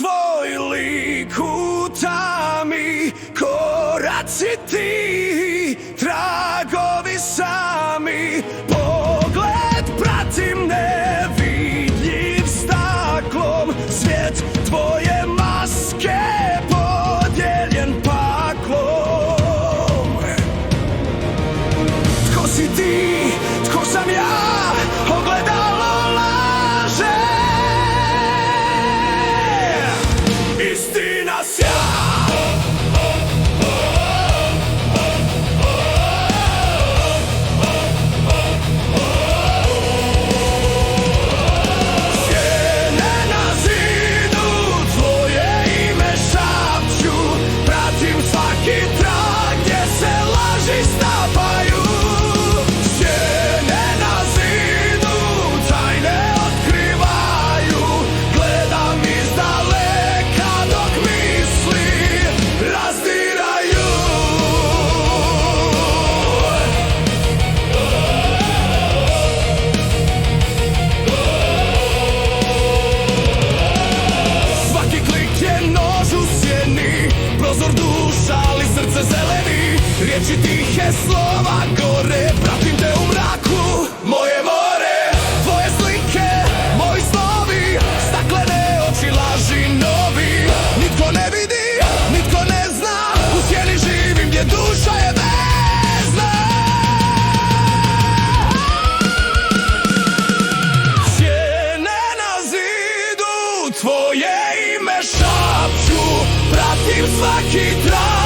tvoj lik u tami, koraci ti, tragovi sami, pogled pratim nevidljiv staklom, svijet tvoje maske podijeljen paklom. Tko si ti, tko sam ja, ogledalo laže, istina sja. Prozor duša, ali srce zeleni, riječi tihe, slova gore, pratim te u mraku, moje more, tvoje slike, moji snovi, staklene oči, laži novi, nitko ne vidi, nitko ne zna, u sjeni živim gdje duša je vezna. Sjene na zidu, tvoje ime šapću, pratim svaki trak.